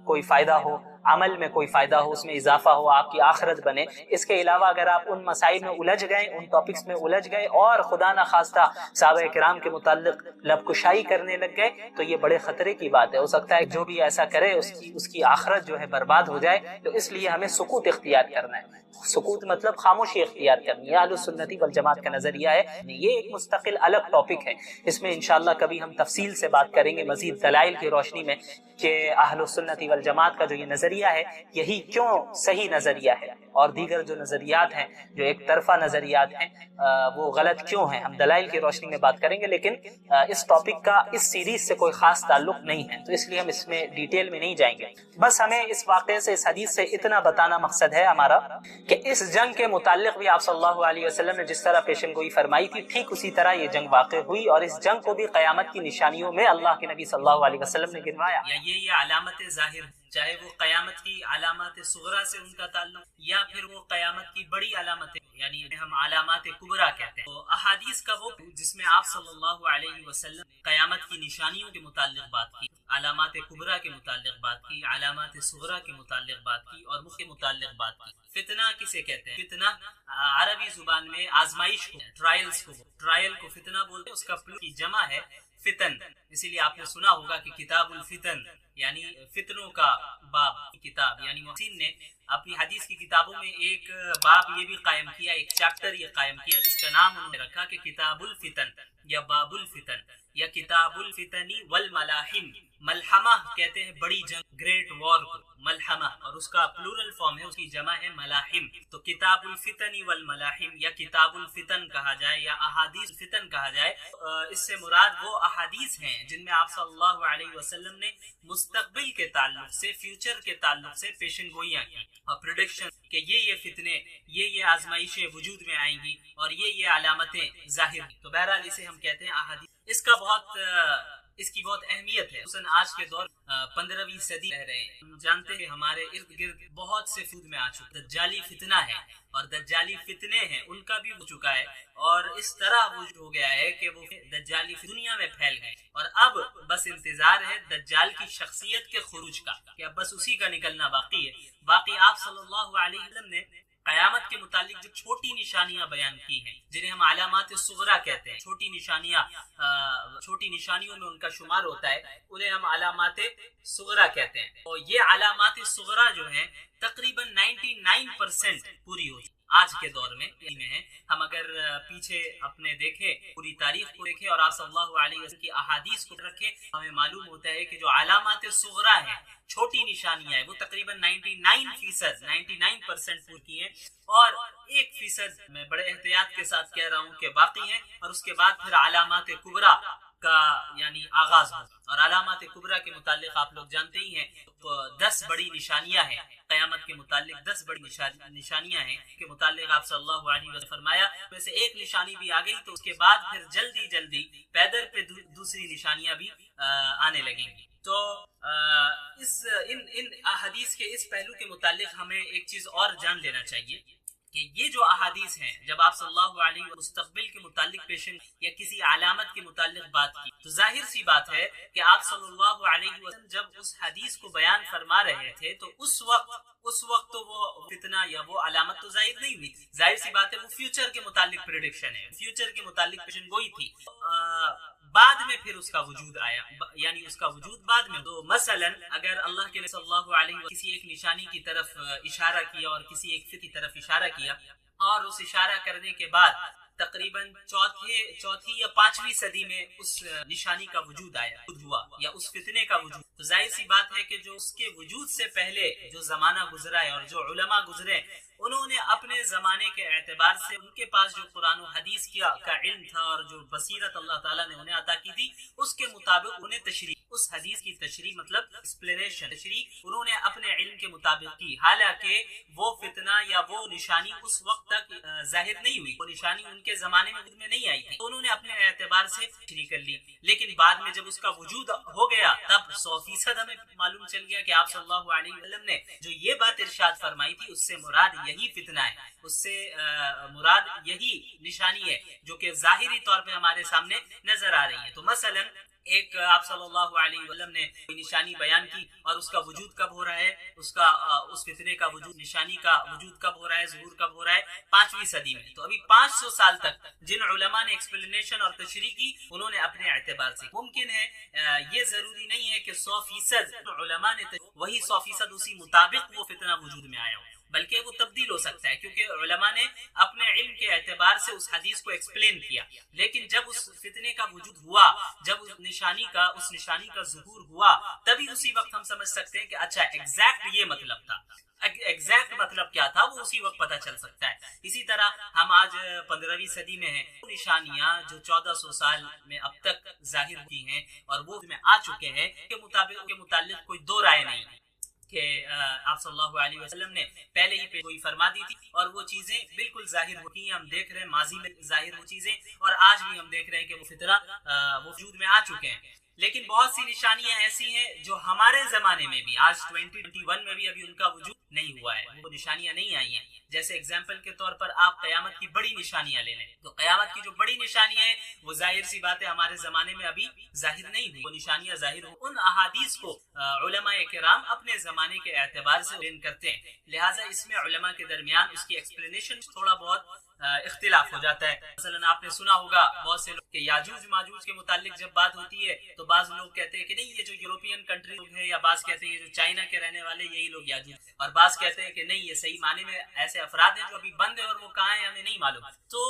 کوئی فائدہ ہو، عمل میں کوئی فائدہ ہو، اس میں اضافہ ہو، آپ کی آخرت بنے۔ اس کے علاوہ اگر آپ ان مسائل میں الجھ گئے، ان ٹاپکس میں الجھ گئے اور خدا نہ خواستہ صحابہ کرام کے متعلق لب کشائی کرنے لگ گئے تو یہ بڑے خطرے کی بات ہے۔ ہو سکتا ہے جو بھی ایسا کرے اس کی آخرت جو ہے برباد ہو جائے۔ تو اس لیے ہمیں سکوت اختیار کرنا ہے۔ سکوت مطلب خاموشی اختیار کرنی ہے۔ اہل السنتی والجماعت کا نظریہ ہے، یہ ایک مستقل الگ ٹاپک ہے، اس میں انشاءاللہ کبھی ہم تفصیل سے بات کریں گے مزید دلائل کی روشنی میں کہ اہل السنتی والجماعت کا جو یہ نظریہ ہے یہی کیوں صحیح نظریہ ہے، اور دیگر جو نظریات ہیں، جو ایک طرفہ نظریات ہیں، وہ غلط کیوں ہیں۔ ہم دلائل کی روشنی میں بات کریں گے، لیکن اس ٹاپک کا اس سیریز سے کوئی خاص تعلق نہیں ہے، تو اس لیے ہم اس میں ڈیٹیل میں نہیں جائیں گے۔ بس ہمیں اس واقعے سے، اس حدیث سے اتنا بتانا مقصد ہے ہمارا کہ اس جنگ کے متعلق بھی آپ صلی اللہ علیہ وسلم نے جس طرح پیشن گوئی فرمائی تھی، ٹھیک اسی طرح یہ جنگ واقع ہوئی، اور اس جنگ کو بھی قیامت کی نشانیوں میں اللہ کے نبی صلی اللہ علیہ وسلم نے گنوایا۔ یہ علامت ظاہر، چاہے وہ قیامت کی علامات صغرا سے ان کا تعلق یا پھر وہ قیامت کی بڑی علامتیں، یعنی ہم علامات کبرا کہتے ہیں۔ تو احادیث کا وہ جس میں آپ صلی اللہ علیہ وسلم قیامت کی نشانیوں کے متعلق بات کی، علامات کبرا کے متعلق بات کی، علامات صغرا کے متعلق بات کی، اور مخ کے متعلق بات کی۔ فتنہ کسے کہتے ہیں؟ فتنہ عربی زبان میں آزمائش کو، ٹرائل کو فتنہ بولتے ہیں، اس کا کی جمع ہے فتن۔ اسی لیے آپ نے سنا ہوگا کہ کتاب الفتن یعنی فتنوں کا باب کتاب، یعنی محسن نے اپنی حدیث کی کتابوں میں ایک باب یہ بھی قائم کیا، ایک چیپٹر یہ قائم کیا جس کا نام انہوں نے رکھا کہ کتاب الفتن یا باب الفتن یا کتاب الفتن والملاحم۔ ملحمہ کہتے ہیں بڑی جنگ، گریٹ وار کو ملحمہ، اور اس کا پلورل فارم ہے، اس کی جمع ہے ملاحم۔ تو کتاب الفتن والملاحم یا کتاب الفتن کہا جائے یا احادیث فتن کہا جائے، اس سے مراد وہ احادیث ہیں جن میں آپ صلی اللہ علیہ وسلم نے مستقبل کے تعلق سے، فیوچر کے تعلق سے پیشن گوئیاں کی اور پریڈکشن کہ یہ فتنے، یہ آزمائشیں وجود میں آئیں گی اور یہ علامتیں ظاہر۔ تو بہرحال اسے ہم کہتے ہیں احادیث۔ اس کی بہت اہمیت ہے، خصوصاً آج کے دور 15ویں صدی رہ رہے ہیں۔ ہم جانتے ہیں ہمارے ارد گرد بہت سے فود میں آ چکے دجالی فتنہ ہے، اور دجالی فتنے ہیں ان کا بھی ہو چکا ہے، اور اس طرح وجود ہو گیا ہے کہ وہ دجالی دنیا میں پھیل گئے، اور اب بس انتظار ہے دجال کی شخصیت کے خروج کا، کہ اب بس اسی کا نکلنا باقی ہے۔ باقی آپ صلی اللہ علیہ وسلم نے قیامت کے متعلق جو چھوٹی نشانیاں بیان کی ہیں، جنہیں ہم علامات صغرا کہتے ہیں، چھوٹی نشانیوں میں ان کا شمار ہوتا ہے، انہیں ہم علامات صغرا کہتے ہیں۔ اور یہ علامات صغرا جو ہیں تقریباً 99% پوری ہو چکی آج کے دور میں ہیں۔ ہم اگر پیچھے اپنے دیکھیں، پوری تاریخ کو دیکھیں اور آپ صلی اللہ علیہ وسلم کی احادیث کو رکھیں، ہمیں معلوم ہوتا ہے کہ جو علامات صغرا ہیں، چھوٹی نشانیاں ہیں، وہ تقریباً 99% پوری کی ہیں، اور 1% میں بڑے احتیاط کے ساتھ کہہ رہا ہوں کہ باقی ہیں، اور اس کے بعد پھر علامات کبرا کا یعنی آغاز ہو. اور علامات کبریٰ کے متعلق آپ لوگ جانتے ہی ہیں 10 بڑی نشانیاں ہیں قیامت کے متعلق. 10 بڑی نشانیاں ہیں کے متعلق آپ صلی اللہ علیہ وسلم فرمایا میں سے ایک نشانی بھی آ گئی تو اس کے بعد پھر جلدی پیدر پہ دوسری نشانیاں بھی آنے لگیں گی. تو ان احادیث کے اس پہلو کے متعلق ہمیں ایک چیز اور جان لینا چاہیے کہ یہ جو احادیث ہیں جب آپ صلی اللہ علیہ وسلم مستقبل کے متعلق پیشن یا کسی علامت کے متعلق بات کی تو ظاہر سی بات ہے کہ آپ صلی اللہ علیہ وسلم جب اس حدیث کو بیان فرما رہے تھے تو اس وقت تو وہ فتنہ یا وہ علامت تو ظاہر نہیں ہوئی. ظاہر سی بات ہے وہ فیوچر کے متعلق پریڈکشن ہے, فیوچر کے متعلق پیشن گوئی تھی. بعد میں پھر اس کا وجود آیا, یعنی اس کا وجود بعد میں. تو مثلا اگر اللہ کے صلی اللہ علیہ وسلم کسی ایک نشانی کی طرف اشارہ کیا اور کسی ایک کی طرف اشارہ کیا اور اس اشارہ کرنے کے بعد تقریباً چوتھی یا 5ویں صدی میں اس نشانی کا وجود آیا ہوا یا اس فتنے کا وجود, تو ظاہر سی بات ہے کہ جو اس کے وجود سے پہلے جو زمانہ گزرا ہے اور جو علماء گزرے انہوں نے اپنے زمانے کے اعتبار سے ان کے پاس جو قرآن و حدیث کا علم تھا اور جو بصیرت اللہ تعالیٰ نے انہیں عطا کی تھی اس کے مطابق انہیں تشریح, اس حدیث کی تشریح مطلب ایکسپلینیشن تشریح انہوں نے اپنے علم کے مطابق کی. حالانکہ وہ فتنہ یا وہ نشانی اس وقت تک ظاہر نہیں ہوئی, وہ نشانی ان کے زمانے میں وجود میں نہیں آئی تھی, تو انہوں نے اپنے اعتبار سے تشریح کر لی. لیکن بعد میں جب اس کا وجود ہو گیا تب 100% ہمیں معلوم چل گیا کہ آپ صلی اللہ علیہ وسلم نے جو یہ بات ارشاد فرمائی تھی اس سے مراد یہی فتنہ ہے, اس سے مراد یہی نشانی ہے جو کہ ظاہری طور پہ ہمارے سامنے نظر آ رہی ہے. تو مثلا ایک آپ صلی اللہ علیہ وسلم نے نشانی بیان کی اور اس کا وجود کب ہو رہا ہے, اس فتنے کا وجود, نشانی کا وجود کب ہو رہا ہے, ظہور کب ہو رہا ہے 5ویں صدی میں. تو ابھی 500 سال تک جن علماء نے ایکسپلینیشن اور تشریح کی انہوں نے اپنے اعتبار سے. ممکن ہے یہ ضروری نہیں ہے کہ 100% علماء نے وہی 100% اسی مطابق وہ فتنہ وجود میں آیا ہو, بلکہ وہ تبدیل ہو سکتا ہے کیونکہ علماء نے اپنے علم کے اعتبار سے اس حدیث کو ایکسپلین کیا. لیکن جب اس فتنے کا وجود ہوا, جب اس نشانی کا ظہور ہوا, تبھی اسی وقت ہم سمجھ سکتے ہیں کہ اچھا ایگزیکٹ یہ مطلب تھا, ایگزیکٹ مطلب کیا تھا وہ اسی وقت پتہ چل سکتا ہے. اسی طرح ہم آج 15ویں صدی میں ہیں, نشانیاں جو 1400 سال میں اب تک ظاہر ہوئی ہیں اور وہ میں آ چکے ہیں کے متعلق کوئی دو رائے نہیں ہے کہ آپ صلی اللہ علیہ وسلم نے پہلے ہی کوئی فرما دی تھی اور وہ چیزیں بالکل ظاہر ہوتی ہیں. ہم دیکھ رہے ہیں ماضی میں ظاہر ہوئی چیزیں اور آج بھی ہم دیکھ رہے ہیں کہ وہ فتنہ وجود میں آ چکے ہیں. لیکن بہت سی نشانیاں ایسی ہیں جو ہمارے زمانے میں بھی آج 2021 میں بھی ابھی ان کا وجود نہیں ہوا ہے, وہ نشانیاں نہیں آئی ہیں. جیسے اگزامپل کے طور پر آپ قیامت کی بڑی نشانیاں لے لیں, تو قیامت کی جو بڑی نشانیاں ہیں وہ ظاہر سی بات ہے ہمارے زمانے میں ابھی ظاہر نہیں ہوئی, وہ نشانیاں ظاہر ہوں. ان احادیث کو علماء کرام اپنے زمانے کے اعتبار سے بیان کرتے ہیں, لہٰذا اس میں علماء کے درمیان اس کی ایکسپلینیشن تھوڑا بہت اختلاف ہو جاتا ہے. مثلا آپ نے سنا ہوگا بہت سے لوگ کہ یاجوج ماجوج کے متعلق جب بات ہوتی ہے تو بعض لوگ کہتے ہیں کہ نہیں یہ جو یورپین کنٹری لوگ ہیں, یا بعض کہتے ہیں یہ جو چائنا کے رہنے والے یہی لوگ یاجوج, اور بعض کہتے ہیں کہ نہیں یہ صحیح معنی میں ایسے افراد ہیں جو ابھی بند ہیں اور وہ کہاں ہیں ہمیں نہیں معلوم. تو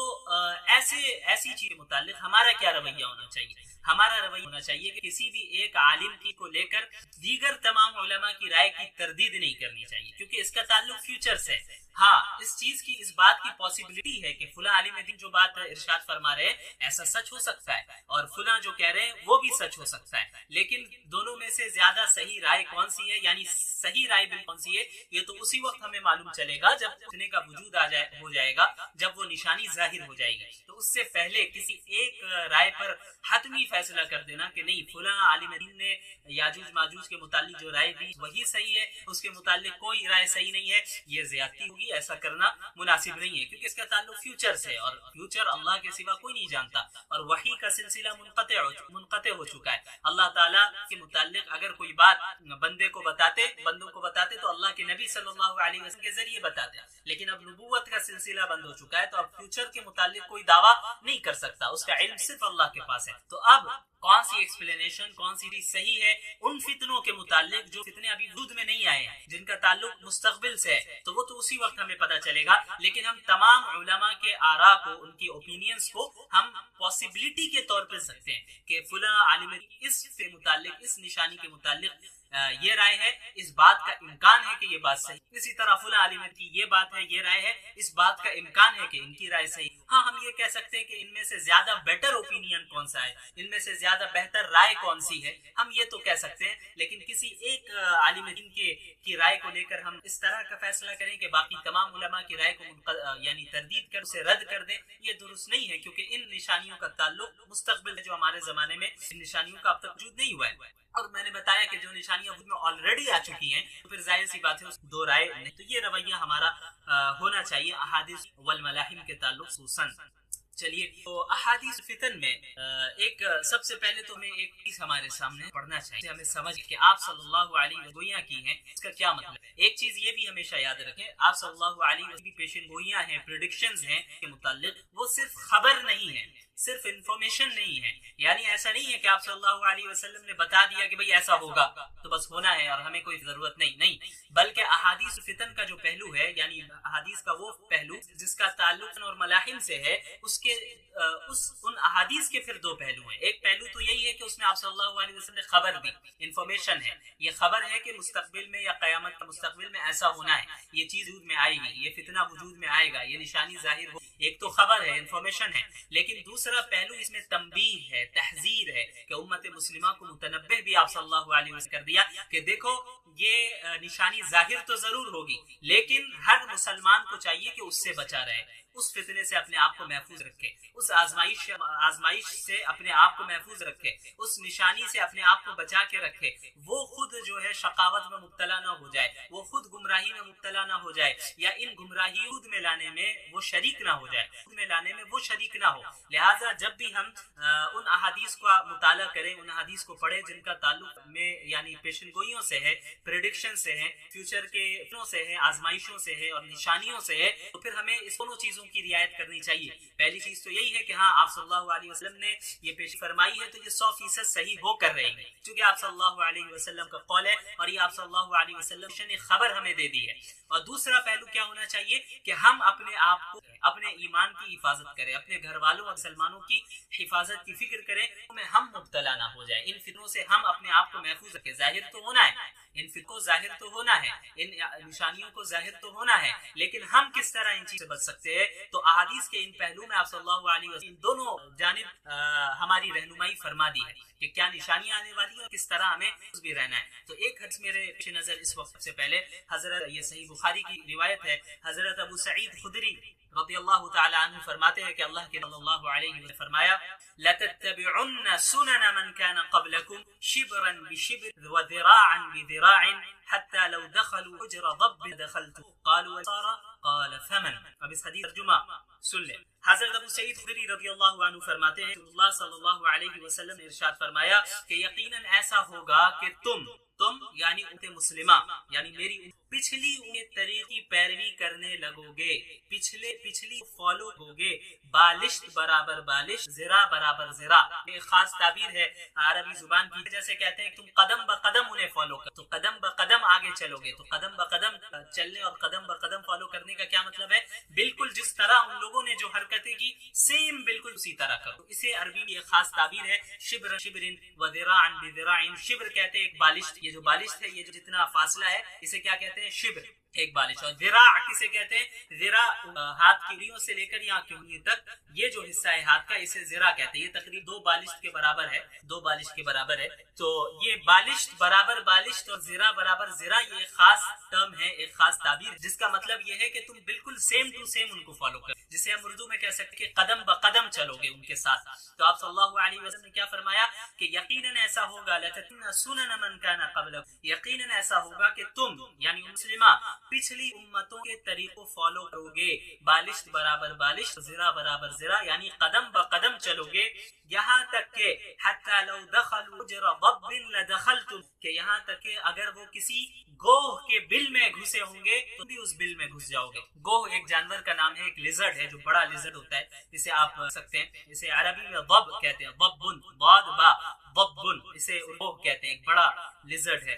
ایسی چیز کے متعلق ہمارا کیا رویہ ہونا چاہیے؟ ہمارا رویہ ہونا چاہیے کہ کسی بھی ایک عالم کی کو لے کر دیگر تمام علماء کی رائے کی تردید نہیں کرنی چاہیے, کیونکہ اس کا تعلق فیوچر سے. ہاں اس چیز کی, اس بات کی پاسبلٹی ہے کہ فلاں عالم دین جو بات ارشاد فرما رہے ہیں ایسا سچ ہو سکتا ہے اور فلاں جو کہہ رہے ہیں وہ بھی سچ ہو سکتا ہے. لیکن دونوں میں سے زیادہ صحیح رائے کون سی ہے, یعنی صحیح رائے بھی کون سی ہے, یہ تو اسی وقت ہمیں معلوم چلے گا جب فتنے کا وجود ہو جائے گا, جب وہ نشانی ظاہر ہو جائے گی. تو اس سے پہلے کسی ایک رائے پر حتمی فیصلہ کر دینا کہ نہیں فلاں عالم دین نے یاجوج ماجوج کے متعلق جو رائے دی وہی صحیح ہے, اس کے متعلق کوئی رائے صحیح نہیں ہے, یہ زیادتی ہوگی. ایسا کرنا مناسب نہیں ہے کیونکہ اس کا تعلق فیوچر سے, اور فیوچر اللہ کے سوا کوئی نہیں جانتا, اور وحی کا سلسلہ منقطع ہو چکا ہے. اللہ تعالیٰ کے متعلق اگر کوئی بات بندوں کو بتاتے تو اللہ کے نبی صلی اللہ علیہ وسلم کے ذریعے بتاتے, لیکن اب نبوت کا سلسلہ بند ہو چکا ہے تو اب فیوچر کے متعلق کوئی دعویٰ نہیں کر سکتا, اس کا علم صرف اللہ کے پاس ہے. تو اب کون سی ایکسپلینیشن, کون سی صحیح ہے ان فتنوں کے متعلق جو فتنے ابھی وجود میں نہیں آئے ہیں, جن کا تعلق مستقبل سے ہے, تو وہ تو اسی وقت ہمیں پتہ چلے گا. لیکن ہم تمام علماء کے آراء کو, ان کی اوپینینز کو ہم پاسبلٹی کے طور پہ سکتے ہیں کہ فلاں عالم اس سے متعلق, اس نشانی کے متعلق یہ رائے ہے، اس بات کا امکان ہے کہ یہ بات صحیح، اسی طرح فلاں عالم کی یہ بات ہے، یہ رائے ہے، اس بات کا امکان ہے کہ ان کی رائے صحیح۔ ہاں ہم یہ کہہ سکتے ہیں کہ ان میں سے زیادہ بیٹر اوپینین کون سا ہے، ان میں سے زیادہ بہتر رائے کون سی ہے، ہم یہ تو کہہ سکتے ہیں، لیکن کسی ایک عالم دین کی رائے کو لے کر ہم اس طرح کا فیصلہ کریں کہ باقی تمام علماء کی رائے کو یعنی تردید کر اسے رد کر دیں، یہ درست نہیں ہے، کیونکہ ان نشانیوں کا تعلق مستقبل جو ہمارے زمانے میں ان نشانیوں کا اب تک وجود نہیں ہوا ہے، اور میں نے بتایا کہ جو نشانیاں وجود میں آلریڈی آ چکی ہیں تو پھر ظاہر سی بات ہے اس دو رائے نہیں، تو یہ رویہ ہمارا ہونا چاہیے احادیث والملاحم کے تعلق خصوصاً۔ چلیے، تو احادیث فتن میں ایک سب سے پہلے تو ہمیں ایک چیز ہمارے سامنے پڑھنا چاہیے، ہمیں سمجھ کہ آپ صلی اللہ علیہ وسلم گوئیاں کی ہیں، اس کا کیا مطلب ہے۔ ایک چیز یہ بھی ہمیشہ یاد رکھیں، آپ صلی اللہ علیہ وسلم کی پیشن گوئیاں ہیں، پریڈکشنز ہیں کے متعلق، وہ صرف خبر نہیں ہے، صرف انفارمیشن نہیں ہے، یعنی ایسا نہیں ہے کہ آپ صلی اللہ علیہ وسلم نے بتا دیا کہ بھئی ایسا ہوگا تو بس ہونا ہے اور ہمیں کوئی ضرورت نہیں، بلکہ احادیث فتن کا جو پہلو ہے، یعنی احادیث کا وہ پہلو جس کا تعلق اور ملاحم سے ہے، ان احادیث کے پھر دو پہلو ہیں۔ ایک پہلو تو یہی ہے کہ اس میں آپ صلی اللہ علیہ وسلم نے خبر دی، انفارمیشن ہے، یہ خبر ہے کہ مستقبل میں یا قیامت کا مستقبل میں ایسا ہونا ہے، یہ چیز وجود میں آئے گی، یہ فتنہ وجود میں آئے گا، یہ نشانی ظاہر ہو، ایک تو خبر ہے، انفارمیشن ہے، لیکن دوسرا پہلو اس میں تنبیہ ہے، تحذیر ہے، کہ امت مسلمہ کو متنبہ بھی آپ صلی اللہ علیہ وسلم کر دیا کہ دیکھو یہ نشانی ظاہر تو ضرور ہوگی، لیکن ہر مسلمان کو چاہیے کہ اس سے بچا رہے، اس فتنے سے اپنے آپ کو محفوظ رکھے، اس آزمائش سے اپنے آپ کو محفوظ رکھے، اس نشانی سے اپنے آپ کو بچا کے رکھے، وہ خود جو ہے شقاوت میں مبتلا نہ ہو جائے، وہ خود گمراہی میں مبتلا نہ ہو جائے، یا ان گمراہی خود میں لانے میں وہ شریک نہ ہو جائے، خود میں لانے میں وہ شریک نہ ہو۔ لہٰذا جب بھی ہم ان احادیث کا مطالعہ کریں، ان احادیث کو پڑھیں جن کا تعلق میں یعنی پیشن گوئیوں سے ہے، پریڈکشن سے ہے، فیوچر کے سے ہے، آزمائشوں سے ہے اور نشانیوں سے ہے، تو پھر ہمیں اس دونوں چیزوں کی رعایت کرنی چاہیے۔ پہلی چیز تو یہی ہے کہ ہاں آپ صلی اللہ علیہ وسلم نے یہ پیش فرمائی ہے تو یہ 100% صحیح ہو کر رہی ہے، چونکہ آپ صلی اللہ علیہ وسلم کا قول ہے اور یہ آپ صلی اللہ علیہ وسلم نے خبر ہمیں دے دی ہے۔ اور دوسرا پہلو کیا ہونا چاہیے کہ ہم اپنے آپ کو، اپنے ایمان کی حفاظت کریں، اپنے گھر والوں اور مسلمانوں کی حفاظت کی فکر کریں، میں ہم مبتلا نہ ہو جائیں، ان فتنوں سے ہم اپنے آپ کو محفوظ رکھیں۔ ظاہر تو ہونا ہے، ان فتنوں کو ظاہر تو ہونا ہے، ان نشانیوں کو ظاہر تو ہونا ہے، لیکن ہم کس طرح ان چیزوں سے بچ سکتے ہیں؟ تو احادیث کے ان پہلو میں آپ صلی اللہ علیہ وسلم ان دونوں جانب ہماری رہنمائی فرما دی ہے کہ کیا نشانیاں آنے والی ہیں اور کس طرح ہمیں بھی رہنا ہے۔ تو ایک حدیث میرے پیش نظر اس وقت سے پہلے حضرت، یہ صحیح بخاری کی روایت ہے، حضرت ابو سعید خدری رضی اللہ تعالی عنہ فرماتے ہیں کہ اللہ کے صلی اللہ علیہ وسلم نے فرمایا لَتَتَّبِعُنَّ سُنَنَ مَنْ كَانَ قَبْلَكُمْ شِبْرًا بِشِبْرٍ وَذِرَاعًا بِذِرَاعٍ حَتَّى لَوْ دَخَلُوا حُجْرَ ضَبٍّ دَخَلْتُمْ قَالُوا قَالَ فَمَنْ۔ اب اس حدیث ترجمہ سن لیں۔ حضرت ابو سعید خدری رضی اللہ عنہ فرماتے ہیں رسول اللہ صلی اللہ علیہ وسلم نے ارشاد فرمایا کہ یقیناً ایسا ہوگا کہ تم یعنی امت مسلمہ یعنی میری پچھلی طریق کی پیروی کرنے لگو گے، پچھلی فالو ہو گے، بالشت برابر بالشت، ذرا برابر ذرا۔ ایک خاص تعبیر ہے عربی زبان کی، جیسے کہتے ہیں کہ تم قدم بقدم انہیں فالو کرو، تو قدم بقدم آگے چلو گے، تو قدم بقدم چلنے اور قدم بقدم فالو کرنے کا کیا مطلب ہے؟ بالکل جس طرح ان لوگوں نے جو حرکتیں کی سیم بالکل اسی طرح کرو۔ اسے عربی میں ایک خاص تعبیر ہے شبر شبرن و ذراعا بذراع۔ شبر کہتے ہیں ایک بالشت، یہ جو بالشت ہے، یہ جو جتنا فاصلہ ہے اسے کیا کہتے ہیں؟ شبر، ایک بالش۔ اور ذراع کسے کہتے ہیں؟ ذراع ہاتھ کی انگلیوں سے لے کر یہاں کی انگلی تک یہ جو حصہ ہے ہاتھ کا، اسے ذراع کہتے ہیں۔ یہ تقریباً 2 بالشت کے برابر ہے، 2 بالشت کے برابر ہے۔ تو یہ بالشت برابر بالشت اور ذراع برابر ذراع، یہ ایک خاص ٹرم ہے، ایک خاص تعبیر، جس کا مطلب یہ ہے کہ تم بالکل سیم ٹو سیم ان کو فالو کرو، جسے ہم اردو میں کہہ سکتے ہیں کہ قدم بقدم چلو گے ان کے ساتھ۔ تو آپ صلی اللہ علیہ وسلم نے کیا فرمایا کہ یقیناً ایسا ہوگا لَتَتَّبِعُنَّ سُنَنَ مَنْ كَانَ قَبْلَكُمْ، یقیناً ایسا ہوگا کہ تم یعنی مسلمہ پچھلی امتوں کے طریقوں فالو کرو گے، بالشت برابر بالشت، ذرا برابر ذرا، یعنی قدم بقدم چلو گے، یہاں تک کہ حتی لو دخلوا حجر ضب لدخلتم، کہ یہاں تک کہ اگر وہ کسی گوہ کے بل میں گھسے ہوں گے تو بھی اس بل میں گھس جاؤ گے۔ گوہ ایک جانور کا نام ہے، ایک لیزرڈ ہے جو بڑا لیزرڈ ہوتا ہے، اسے آپ سکتے ہیں، اسے عربی میں ضب کہتے ہیں، ضبن ضاد با ضبن، اسے گوہ کہتے ہیں، ایک بڑا لیزرڈ ہے،